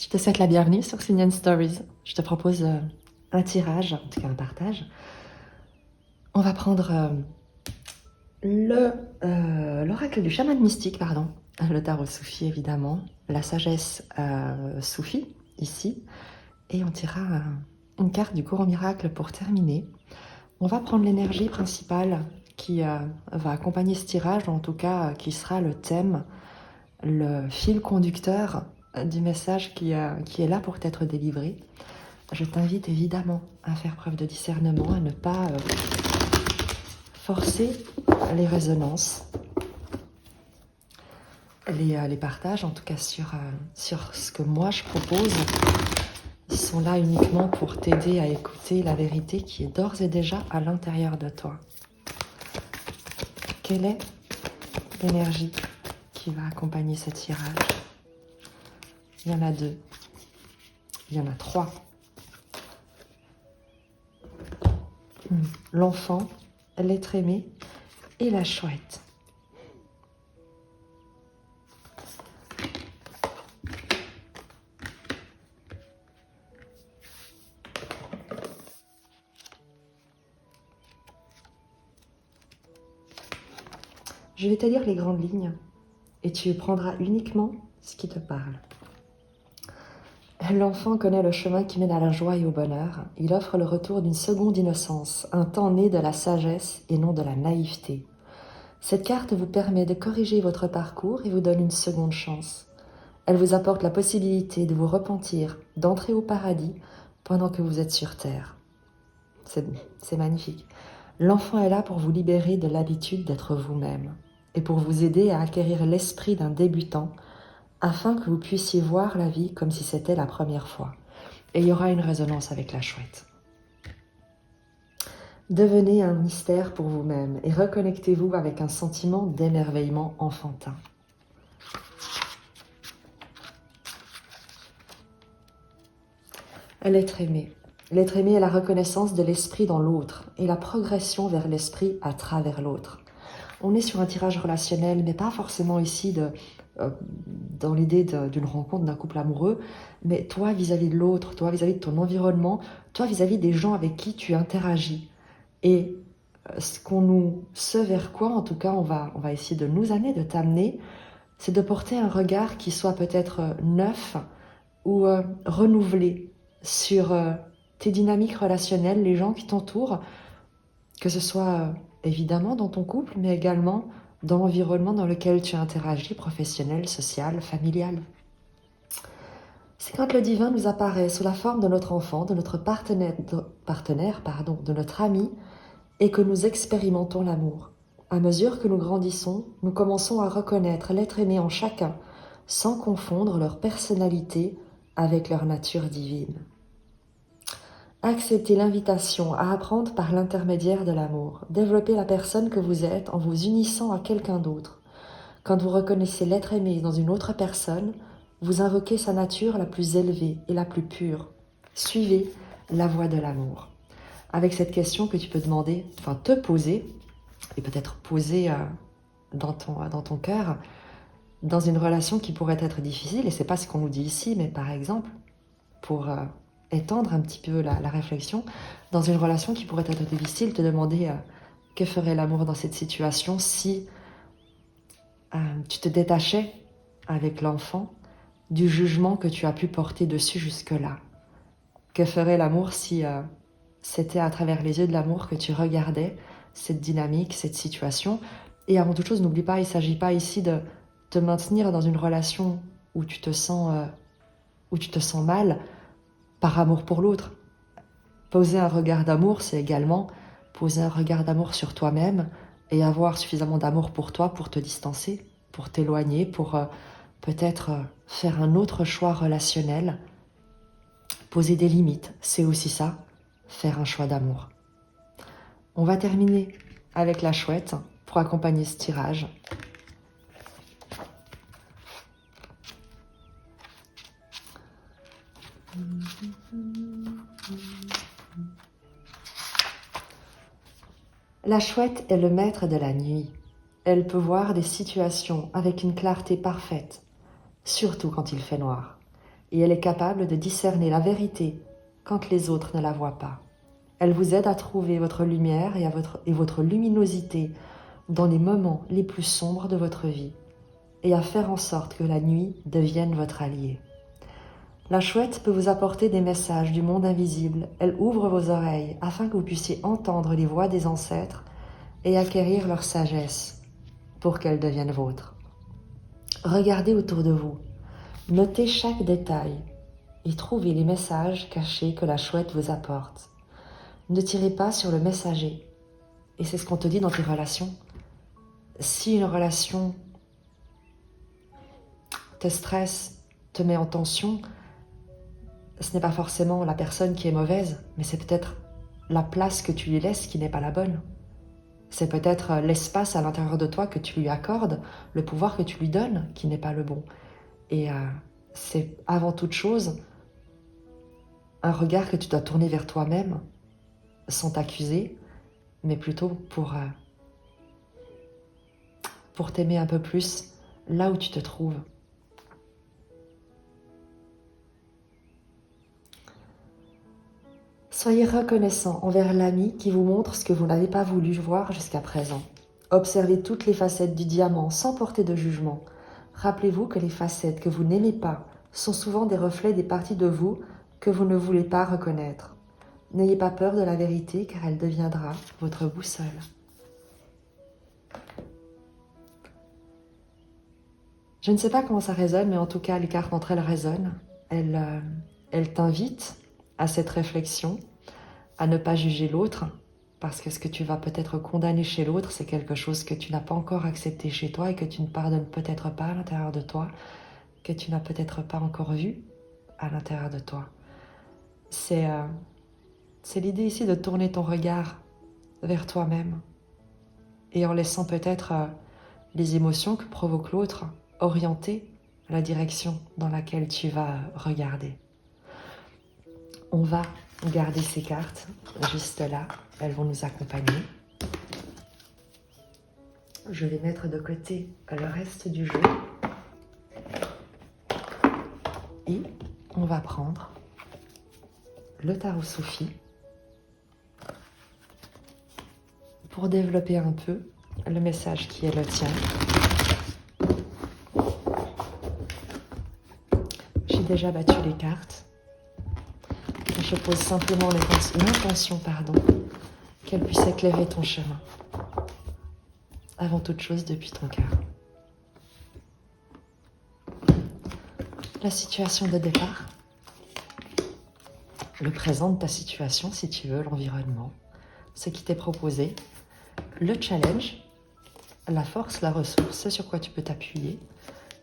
Je te souhaite la bienvenue sur Sinian Stories. Je te propose un tirage, en tout cas un partage. On va prendre l'oracle du chaman mystique, pardon, le tarot soufi évidemment, la sagesse soufi ici, et on tirera une carte du courant miracle pour terminer. On va prendre l'énergie principale qui va accompagner ce tirage, ou en tout cas qui sera le thème, le fil conducteur du message qui est là pour t'être délivré. Je t'invite évidemment à faire preuve de discernement, à ne pas forcer les résonances, les partages, en tout cas sur ce que moi je propose, sont là uniquement pour t'aider à écouter la vérité qui est d'ores et déjà à l'intérieur de toi. Quelle est l'énergie qui va accompagner ce tirage? Il y en a 2, il y en a 3. L'enfant, l'être aimé et la chouette. Je vais te lire les grandes lignes et tu prendras uniquement ce qui te parle. L'enfant connaît le chemin qui mène à la joie et au bonheur. Il offre le retour d'une seconde innocence, un temps né de la sagesse et non de la naïveté. Cette carte vous permet de corriger votre parcours et vous donne une seconde chance. Elle vous apporte la possibilité de vous repentir, d'entrer au paradis pendant que vous êtes sur terre. C'est magnifique. L'enfant est là pour vous libérer de l'habitude d'être vous-même et pour vous aider à acquérir l'esprit d'un débutant afin que vous puissiez voir la vie comme si c'était la première fois. Et il y aura une résonance avec la chouette. Devenez un mystère pour vous-même et reconnectez-vous avec un sentiment d'émerveillement enfantin. L'être aimé. L'être aimé est la reconnaissance de l'esprit dans l'autre et la progression vers l'esprit à travers l'autre. On est sur un tirage relationnel, mais pas forcément ici dans l'idée d'une rencontre d'un couple amoureux, mais toi vis-à-vis de l'autre, toi vis-à-vis de ton environnement, toi vis-à-vis des gens avec qui tu interagis. Et ce vers quoi, en tout cas, on va essayer de nous amener, de t'amener, c'est de porter un regard qui soit peut-être neuf ou renouvelé sur tes dynamiques relationnelles, les gens qui t'entourent, que ce soit évidemment dans ton couple, mais également dans l'environnement dans lequel tu interagis, professionnel, social, familial. C'est quand le divin nous apparaît sous la forme de notre enfant, de notre partenaire, de notre ami, et que nous expérimentons l'amour. À mesure que nous grandissons, nous commençons à reconnaître l'être aimé en chacun, sans confondre leur personnalité avec leur nature divine. Acceptez l'invitation à apprendre par l'intermédiaire de l'amour. Développez la personne que vous êtes en vous unissant à quelqu'un d'autre. Quand vous reconnaissez l'être aimé dans une autre personne, vous invoquez sa nature la plus élevée et la plus pure. Suivez la voie de l'amour. Avec cette question que tu peux demander, enfin te poser, et peut-être poser dans ton cœur, dans une relation qui pourrait être difficile, et c'est pas ce qu'on nous dit ici, mais par exemple, pour étendre un petit peu la réflexion, dans une relation qui pourrait être difficile, te demander que ferait l'amour dans cette situation si tu te détachais avec l'enfant du jugement que tu as pu porter dessus jusque-là. Que ferait l'amour si c'était à travers les yeux de l'amour que tu regardais cette dynamique, cette situation. Et avant toute chose, n'oublie pas, il ne s'agit pas ici de te maintenir dans une relation où tu te sens mal par amour pour l'autre. Poser un regard d'amour, c'est également poser un regard d'amour sur toi-même et avoir suffisamment d'amour pour toi pour te distancer, pour t'éloigner, pour peut-être faire un autre choix relationnel. Poser des limites, c'est aussi ça, faire un choix d'amour. On va terminer avec la chouette pour accompagner ce tirage. La chouette est le maître de la nuit. Elle peut voir des situations avec une clarté parfaite, surtout quand il fait noir. et elle est capable de discerner la vérité quand les autres ne la voient pas. Elle vous aide à trouver votre lumière et votre luminosité dans les moments les plus sombres de votre vie et à faire en sorte que la nuit devienne votre allié. La chouette peut vous apporter des messages du monde invisible. Elle ouvre vos oreilles afin que vous puissiez entendre les voix des ancêtres et acquérir leur sagesse pour qu'elle devienne vôtre. Regardez autour de vous, notez chaque détail et trouvez les messages cachés que la chouette vous apporte. Ne tirez pas sur le messager. Et c'est ce qu'on te dit dans tes relations. Si une relation te stresse, te met en tension, ce n'est pas forcément la personne qui est mauvaise, mais c'est peut-être la place que tu lui laisses qui n'est pas la bonne. C'est peut-être l'espace à l'intérieur de toi que tu lui accordes, le pouvoir que tu lui donnes qui n'est pas le bon. Et c'est avant toute chose un regard que tu dois tourner vers toi-même, sans t'accuser, mais plutôt pour t'aimer un peu plus là où tu te trouves. Soyez reconnaissant envers l'ami qui vous montre ce que vous n'avez pas voulu voir jusqu'à présent. Observez toutes les facettes du diamant sans porter de jugement. Rappelez-vous que les facettes que vous n'aimez pas sont souvent des reflets des parties de vous que vous ne voulez pas reconnaître. N'ayez pas peur de la vérité car elle deviendra votre boussole. Je ne sais pas comment ça résonne, mais en tout cas, les cartes entre elles résonnent. Elles t'invitent à cette réflexion, à ne pas juger l'autre, parce que ce que tu vas peut-être condamner chez l'autre, c'est quelque chose que tu n'as pas encore accepté chez toi et que tu ne pardonnes peut-être pas à l'intérieur de toi, que tu n'as peut-être pas encore vu à l'intérieur de toi. C'est l'idée ici de tourner ton regard vers toi-même et en laissant peut-être les émotions que provoque l'autre orienter la direction dans laquelle tu vas regarder. On va garder ces cartes juste là, elles vont nous accompagner. Je vais mettre de côté le reste du jeu et on va prendre le tarot Sophie pour développer un peu le message qui est le tien. J'ai déjà battu les cartes. Je pose simplement l'intention, qu'elle puisse éclairer ton chemin. Avant toute chose, depuis ton cœur. La situation de départ. Le présent de ta situation, si tu veux, l'environnement. Ce qui t'est proposé. Le challenge. La force, la ressource, ce sur quoi tu peux t'appuyer.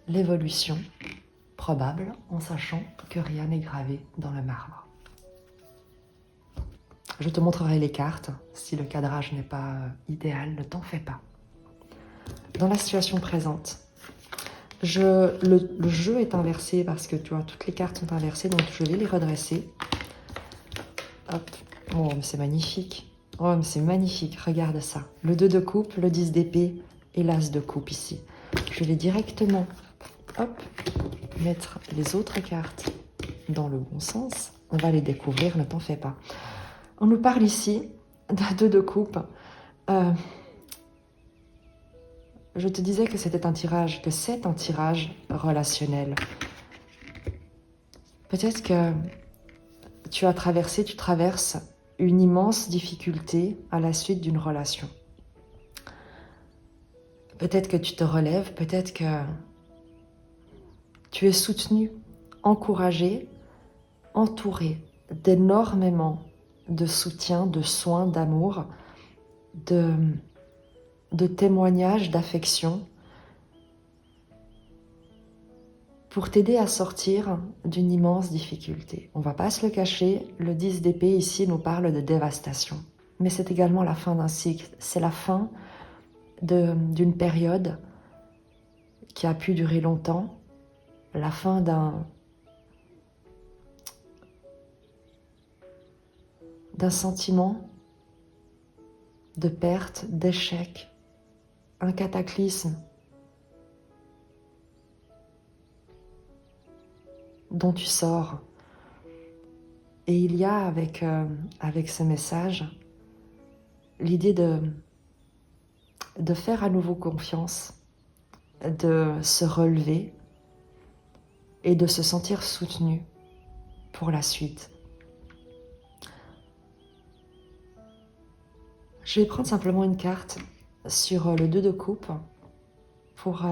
L'évolution probable, en sachant que rien n'est gravé dans le marbre. Je te montrerai les cartes. Si le cadrage n'est pas idéal, ne t'en fais pas. Dans la situation présente, le jeu est inversé parce que tu vois, toutes les cartes sont inversées, donc je vais les redresser. Hop. Oh, mais c'est magnifique. Oh, mais c'est magnifique, regarde ça. Le 2 de coupe, le 10 d'épée et l'as de coupe ici. Je vais directement, hop, mettre les autres cartes dans le bon sens. On va les découvrir, ne t'en fais pas. On nous parle ici d'un 2 de coupe. Je te disais que c'était un tirage, relationnel. Peut-être que tu traverses une immense difficulté à la suite d'une relation. Peut-être que tu te relèves, peut-être que tu es soutenu, encouragé, entouré d'énormément de soutien, de soins, d'amour, de témoignages d'affection pour t'aider à sortir d'une immense difficulté. On ne va pas se le cacher, le 10 d'épée ici nous parle de dévastation. Mais c'est également la fin d'un cycle, c'est la fin d'une période qui a pu durer longtemps, la fin d'un sentiment de perte, d'échec, un cataclysme. dont tu sors. Et il y a avec ce message l'idée de faire à nouveau confiance, de se relever et de se sentir soutenu pour la suite. Je vais prendre simplement une carte sur le 2 de coupe pour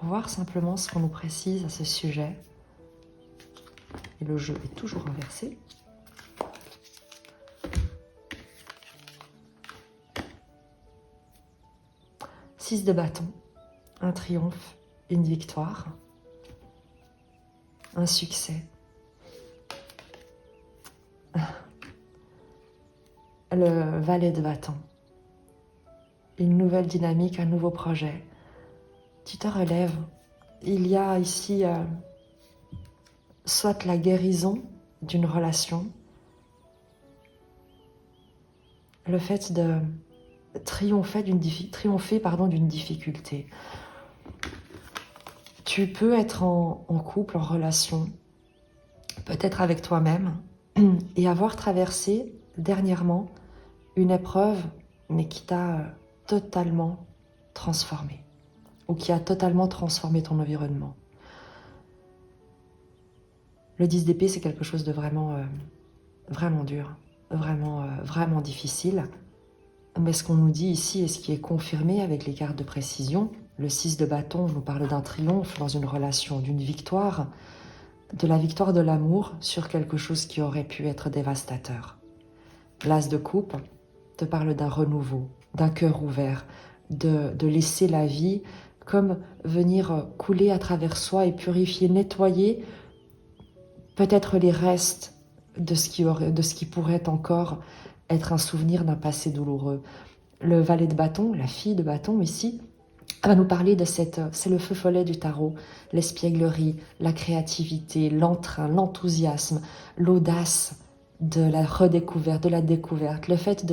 voir simplement ce qu'on nous précise à ce sujet. Et le jeu est toujours inversé. Six de bâton, un triomphe, une victoire, un succès. Le valet de bâton, une nouvelle dynamique, un nouveau projet. Tu te relèves. Il y a ici soit la guérison d'une relation, le fait de triompher d'une difficulté. Tu peux être en couple, en relation, peut-être avec toi-même, et avoir traversé dernièrement une épreuve, mais qui t'a totalement transformé, ou qui a totalement transformé ton environnement. Le 10 d'épée, c'est quelque chose de vraiment, vraiment dur, vraiment difficile. Mais ce qu'on nous dit ici, et ce qui est confirmé avec les cartes de précision, le 6 de bâton nous parle d'un triomphe dans une relation, d'une victoire, de la victoire de l'amour sur quelque chose qui aurait pu être dévastateur. L'as de coupe te parle d'un renouveau, d'un cœur ouvert, de laisser la vie comme venir couler à travers soi et purifier, nettoyer peut-être les restes de ce qui pourrait encore être un souvenir d'un passé douloureux. Le valet de bâton, la fille de bâton ici, va nous parler de c'est le feu follet du tarot, l'espièglerie, la créativité, l'entrain, l'enthousiasme, l'audace de la redécouverte, de la découverte, le fait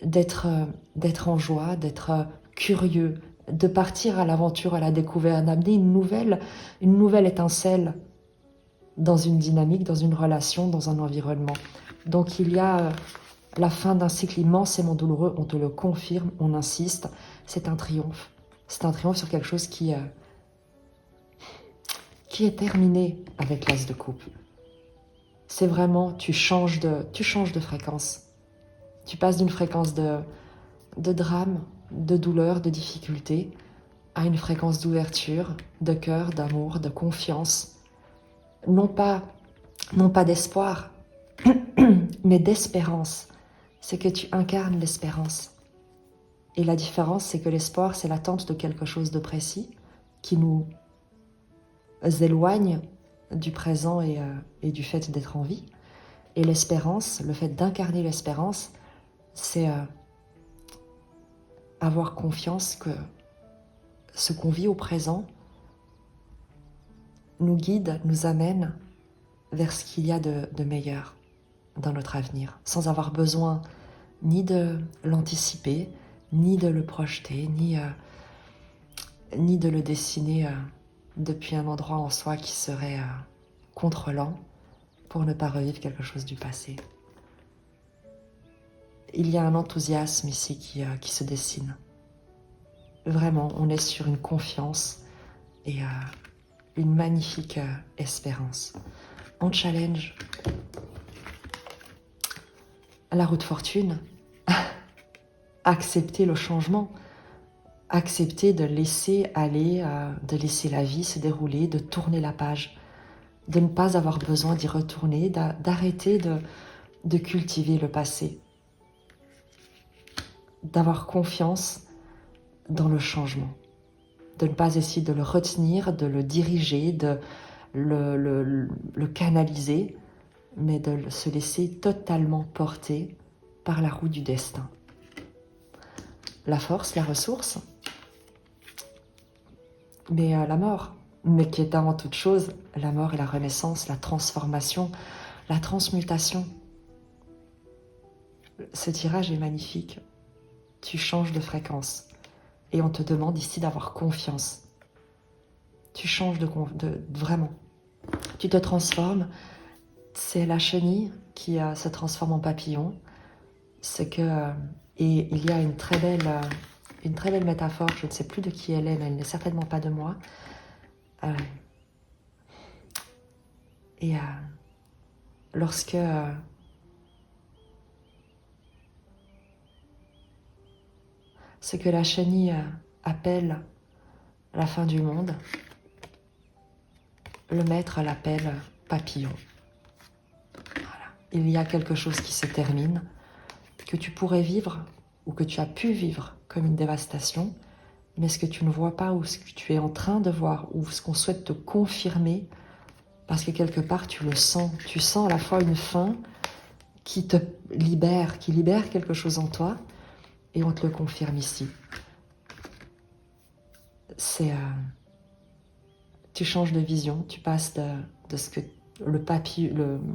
d'être en joie, d'être curieux, de partir à l'aventure, à la découverte, d'amener une nouvelle étincelle dans une dynamique, dans une relation, dans un environnement. Donc il y a la fin d'un cycle immensément douloureux, on te le confirme, on insiste, c'est un triomphe. C'est un triomphe sur quelque chose qui est terminé avec l'as de coupe. C'est vraiment, tu changes de fréquence. Tu passes d'une fréquence de drame, de douleur, de difficulté, à une fréquence d'ouverture, de cœur, d'amour, de confiance. Non pas d'espoir, mais d'espérance. C'est que tu incarnes l'espérance. Et la différence, c'est que l'espoir, c'est l'attente de quelque chose de précis qui nous éloigne du présent et du fait d'être en vie. Et l'espérance, le fait d'incarner l'espérance, c'est avoir confiance que ce qu'on vit au présent nous guide, nous amène vers ce qu'il y a de meilleur dans notre avenir, sans avoir besoin ni de l'anticiper, ni de le projeter, ni de le dessiner depuis un endroit en soi qui serait contrôlant pour ne pas revivre quelque chose du passé. Il y a un enthousiasme ici qui se dessine. Vraiment, on est sur une confiance et une magnifique espérance. En challenge, la roue de fortune, accepter le changement, accepter de laisser aller, de laisser la vie se dérouler, de tourner la page, de ne pas avoir besoin d'y retourner, d'arrêter de cultiver le passé, d'avoir confiance dans le changement, de ne pas essayer de le retenir, de le diriger, de le canaliser, mais de se laisser totalement porter par la roue du destin. La force, la ressource, mais la mort, mais qui est avant toute chose la mort et la renaissance, la transformation, la transmutation. Ce tirage est magnifique. Tu changes de fréquence et on te demande ici d'avoir confiance. Tu changes vraiment. Tu te transformes, c'est la chenille qui se transforme en papillon. C'est que, et il y a une très belle métaphore, je ne sais plus de qui elle est, mais elle n'est certainement pas de moi. Et lorsque ce que la chenille appelle la fin du monde, le maître l'appelle papillon. Voilà. Il y a quelque chose qui se termine, que tu pourrais vivre ou que tu as pu vivre comme une dévastation, mais ce que tu ne vois pas ou ce que tu es en train de voir ou ce qu'on souhaite te confirmer, parce que quelque part tu le sens, tu sens à la fois une fin qui te libère, qui libère quelque chose en toi, et on te le confirme ici. C'est tu changes de vision, tu passes de ce que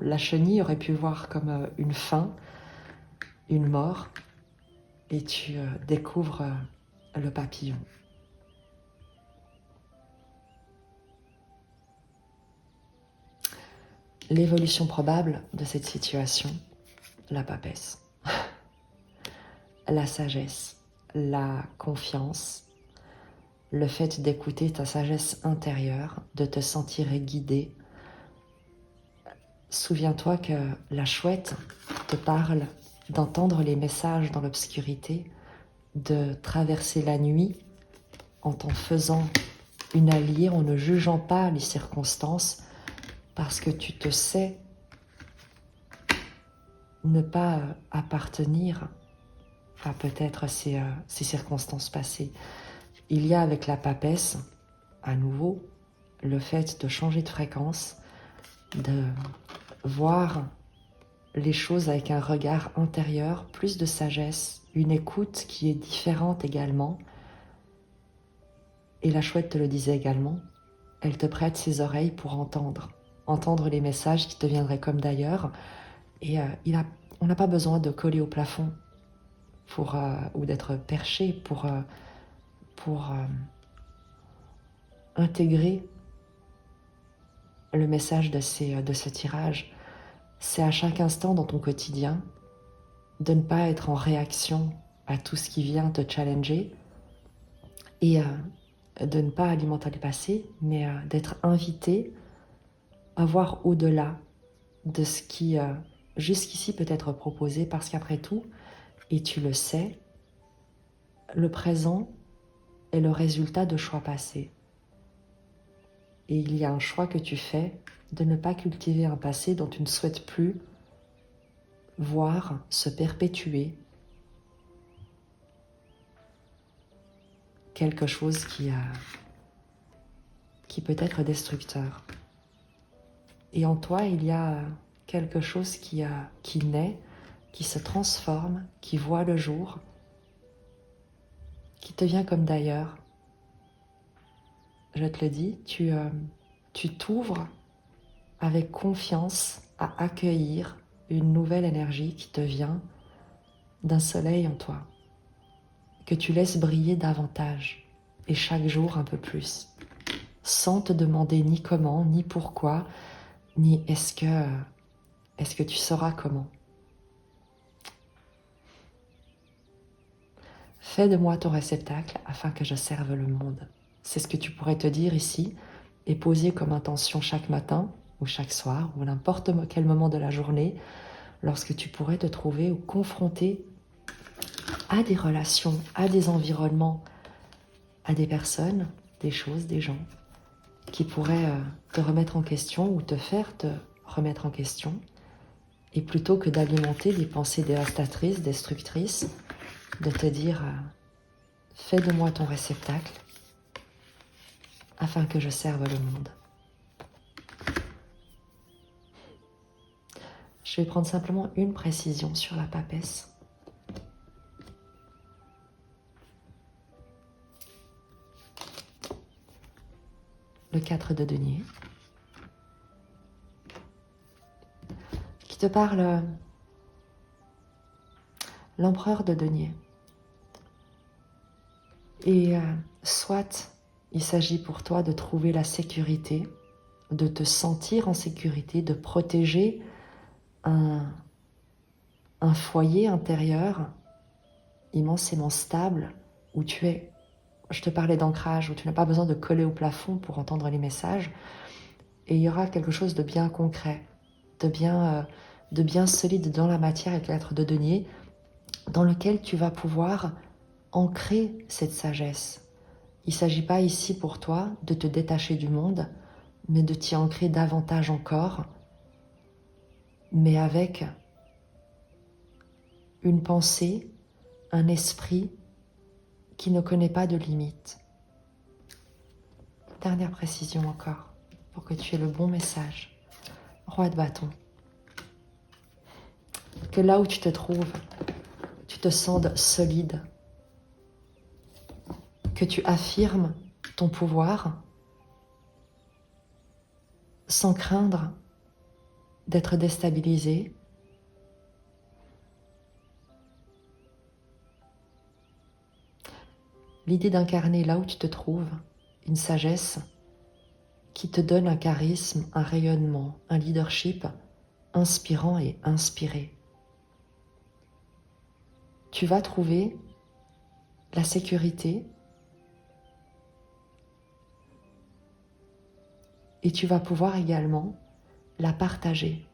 la chenille aurait pu voir comme une fin, une mort, et tu découvres le papillon. L'évolution probable de cette situation, la papesse, la sagesse, la confiance, le fait d'écouter ta sagesse intérieure, de te sentir guidé. Souviens-toi que la chouette te parle d'entendre les messages dans l'obscurité, de traverser la nuit en t'en faisant une alliée, en ne jugeant pas les circonstances, parce que tu te sais ne pas appartenir à peut-être ces circonstances passées. Il y a avec la papesse, à nouveau, le fait de changer de fréquence, de voir les choses avec un regard intérieur, plus de sagesse, une écoute qui est différente également. Et la chouette te le disait également, elle te prête ses oreilles pour entendre les messages qui te viendraient comme d'ailleurs. Et on n'a pas besoin de coller au plafond ou d'être perché pour intégrer le message de ce tirage. C'est à chaque instant dans ton quotidien de ne pas être en réaction à tout ce qui vient te challenger et de ne pas alimenter le passé, mais d'être invité à voir au-delà de ce qui jusqu'ici peut être proposé, parce qu'après tout, et tu le sais, le présent est le résultat de choix passés. Et il y a un choix que tu fais de ne pas cultiver un passé dont tu ne souhaites plus voir se perpétuer quelque chose qui peut être destructeur. Et en toi, il y a quelque chose qui naît, qui se transforme, qui voit le jour, qui te vient comme d'ailleurs. Je te le dis, tu t'ouvres avec confiance à accueillir une nouvelle énergie qui te vient d'un soleil en toi, que tu laisses briller davantage et chaque jour un peu plus, sans te demander ni comment, ni pourquoi, ni est-ce que tu sauras comment. Fais de moi ton réceptacle afin que je serve le monde. C'est ce que tu pourrais te dire ici et poser comme intention chaque matin ou chaque soir ou n'importe quel moment de la journée lorsque tu pourrais te trouver ou confronter à des relations, à des environnements, à des personnes, des choses, des gens qui pourraient te remettre en question ou te faire te remettre en question. Et plutôt que d'alimenter des pensées dévastatrices, destructrices, de te dire fais de moi ton réceptacle afin que je serve le monde. Je vais prendre simplement une précision sur la papesse. Le 4 de denier, qui te parle l'empereur de denier. Et soit il s'agit pour toi de trouver la sécurité de te sentir en sécurité, de protéger un foyer intérieur immensément stable où tu es. Je te parlais d'ancrage, où tu n'as pas besoin de coller au plafond pour entendre les messages. Et il y aura quelque chose de bien concret, de bien solide dans la matière avec l'être de denier, dans lequel tu vas pouvoir ancrer cette sagesse. Il ne s'agit pas ici pour toi de te détacher du monde, mais de t'y ancrer davantage encore, mais avec une pensée, un esprit qui ne connaît pas de limites. Dernière précision encore, pour que tu aies le bon message. Roi de bâton. Que là où tu te trouves, tu te sentes solide. Que tu affirmes ton pouvoir sans craindre d'être déstabilisé. L'idée d'incarner là où tu te trouves une sagesse qui te donne un charisme, un rayonnement, un leadership inspirant et inspiré. Tu vas trouver la sécurité et tu vas pouvoir également la partager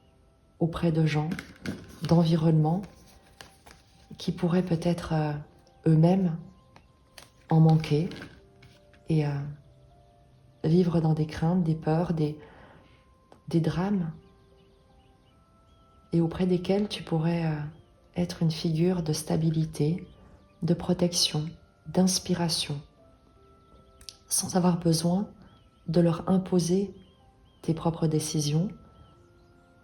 auprès de gens, d'environnements qui pourraient peut-être eux-mêmes en manquer et vivre dans des craintes, des peurs, des drames, et auprès desquels tu pourrais être une figure de stabilité, de protection, d'inspiration, sans avoir besoin de leur imposer tes propres décisions,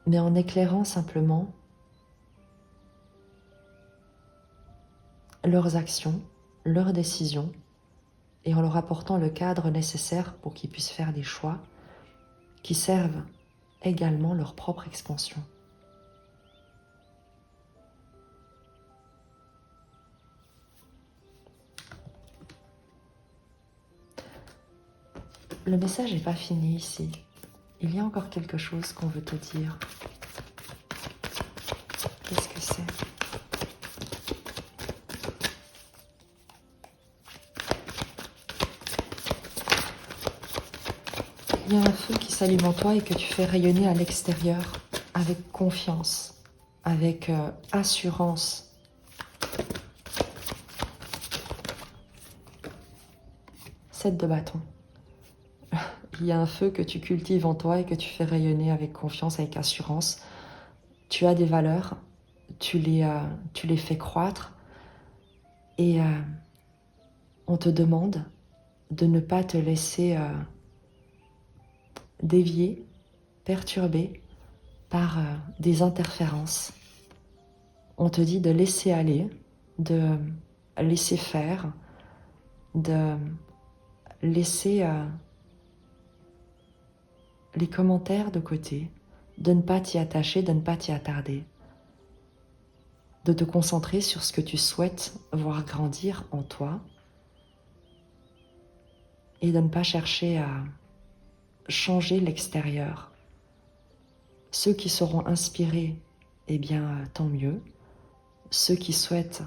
mais en éclairant simplement leurs actions, leurs décisions, et en leur apportant le cadre nécessaire pour qu'ils puissent faire des choix qui servent également leur propre expansion. Le message n'est pas fini ici. Il y a encore quelque chose qu'on veut te dire. Qu'est-ce que c'est ? Il y a un feu qui s'allume en toi et que tu fais rayonner à l'extérieur avec confiance, avec assurance. Sept de bâton. Il y a un feu que tu cultives en toi et que tu fais rayonner avec confiance, avec assurance. Tu as des valeurs, tu les fais croître et on te demande de ne pas te laisser dévier, perturber par des interférences. On te dit de laisser aller, de laisser faire, de laisser les commentaires de côté, de ne pas t'y attacher, de ne pas t'y attarder, de te concentrer sur ce que tu souhaites voir grandir en toi et de ne pas chercher à changer l'extérieur. Ceux qui seront inspirés, eh bien, tant mieux. Ceux qui souhaitent,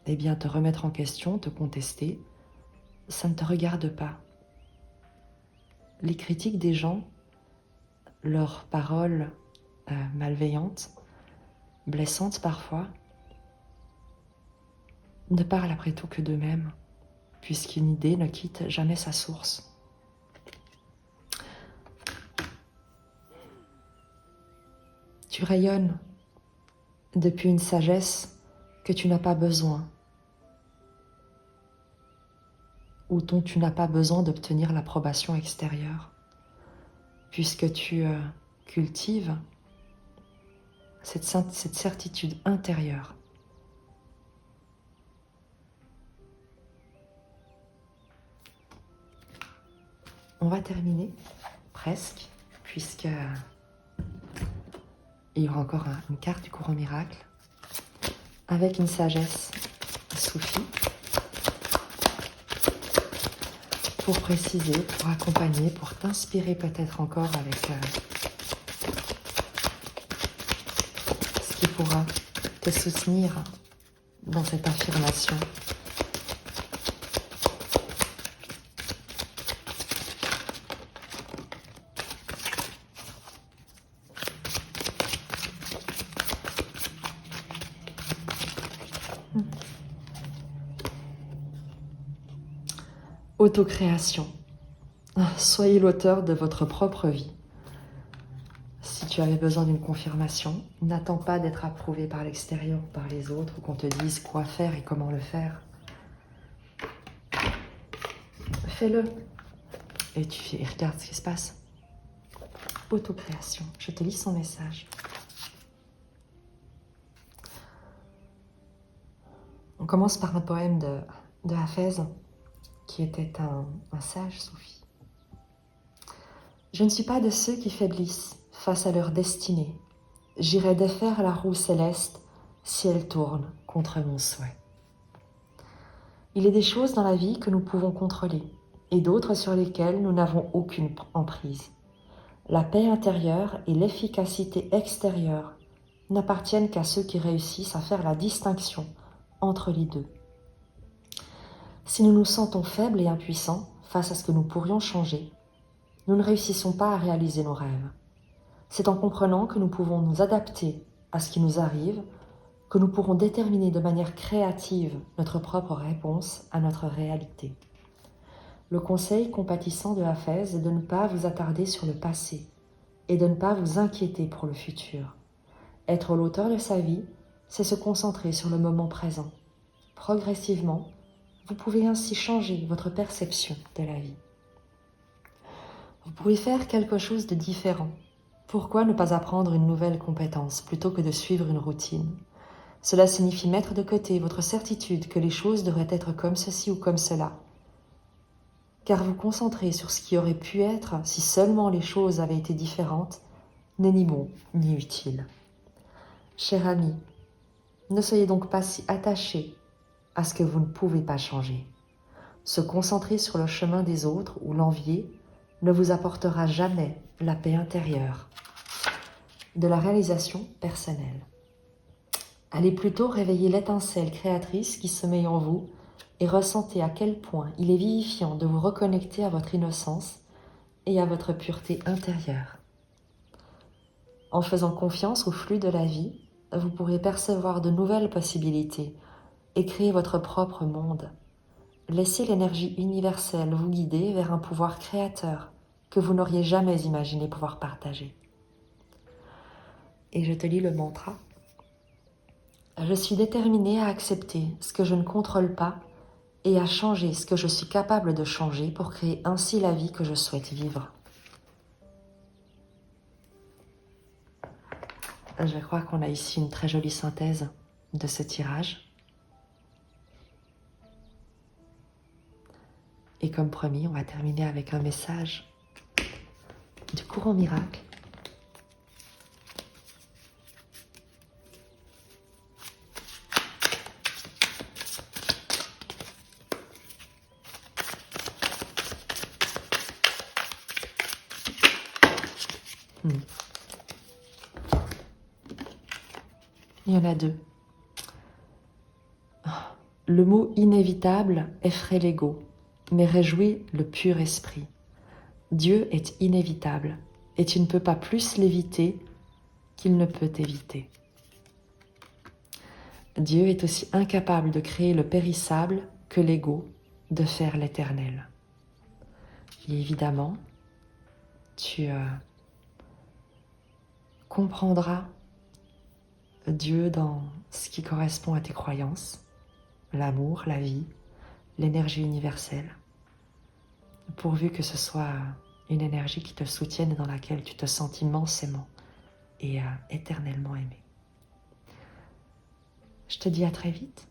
eh bien, te remettre en question, te contester, ça ne te regarde pas. Les critiques des gens, leurs paroles malveillantes, blessantes parfois, ne parlent après tout que d'eux-mêmes, puisqu'une idée ne quitte jamais sa source. Tu rayonnes depuis une sagesse que tu n'as pas besoin, ou dont tu n'as pas besoin d'obtenir l'approbation extérieure, puisque tu cultives cette certitude intérieure. On va terminer, presque, puisque il y aura encore une carte du courant miracle, avec une sagesse soufie. pour préciser, pour accompagner, pour t'inspirer peut-être encore avec ce qui pourra te soutenir dans cette affirmation. Autocréation. Soyez l'auteur de votre propre vie. Si tu avais besoin d'une confirmation, n'attends pas d'être approuvé par l'extérieur ou par les autres ou qu'on te dise quoi faire et comment le faire. Fais-le et regarde ce qui se passe. Autocréation. Je te lis son message. On commence par un poème de Hafez, qui était un sage soufi. Je ne suis pas de ceux qui faiblissent face à leur destinée. J'irai défaire la roue céleste si elle tourne contre mon souhait. Il est des choses dans la vie que nous pouvons contrôler et d'autres sur lesquelles nous n'avons aucune emprise. La paix intérieure et l'efficacité extérieure n'appartiennent qu'à ceux qui réussissent à faire la distinction entre les deux. Si nous nous sentons faibles et impuissants face à ce que nous pourrions changer, nous ne réussissons pas à réaliser nos rêves. C'est en comprenant que nous pouvons nous adapter à ce qui nous arrive que nous pourrons déterminer de manière créative notre propre réponse à notre réalité. Le conseil compatissant de Hafez est de ne pas vous attarder sur le passé et de ne pas vous inquiéter pour le futur. Être l'auteur de sa vie, c'est se concentrer sur le moment présent. Progressivement, vous pouvez ainsi changer votre perception de la vie. Vous pouvez faire quelque chose de différent. Pourquoi ne pas apprendre une nouvelle compétence plutôt que de suivre une routine ? Cela signifie mettre de côté votre certitude que les choses devraient être comme ceci ou comme cela. Car vous concentrer sur ce qui aurait pu être si seulement les choses avaient été différentes n'est ni bon ni utile. Cher ami, ne soyez donc pas si attaché à ce que vous ne pouvez pas changer. Se concentrer sur le chemin des autres ou l'envier ne vous apportera jamais la paix intérieure, de la réalisation personnelle. Allez plutôt réveiller l'étincelle créatrice qui sommeille en vous et ressentez à quel point il est vivifiant de vous reconnecter à votre innocence et à votre pureté intérieure. En faisant confiance au flux de la vie, vous pourrez percevoir de nouvelles possibilités et créer votre propre monde. Laissez l'énergie universelle vous guider vers un pouvoir créateur que vous n'auriez jamais imaginé pouvoir partager. Et je te lis le mantra. Je suis déterminée à accepter ce que je ne contrôle pas et à changer ce que je suis capable de changer pour créer ainsi la vie que je souhaite vivre. Je crois qu'on a ici une très jolie synthèse de ce tirage. Et comme promis, on va terminer avec un message du courant miracle. Il y en a deux. Le mot inévitable effraie l'ego, mais réjouit le pur esprit. Dieu est inévitable, et tu ne peux pas plus l'éviter qu'il ne peut t'éviter. Dieu est aussi incapable de créer le périssable que l'ego de faire l'éternel. Et évidemment, tu comprendras Dieu dans ce qui correspond à tes croyances, l'amour, la vie, l'énergie universelle, pourvu que ce soit une énergie qui te soutienne et dans laquelle tu te sens immensément et éternellement aimé. Je te dis à très vite.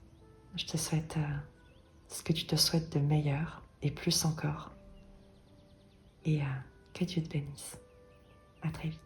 Je te souhaite ce que tu te souhaites de meilleur et plus encore. Et que Dieu te bénisse. À très vite.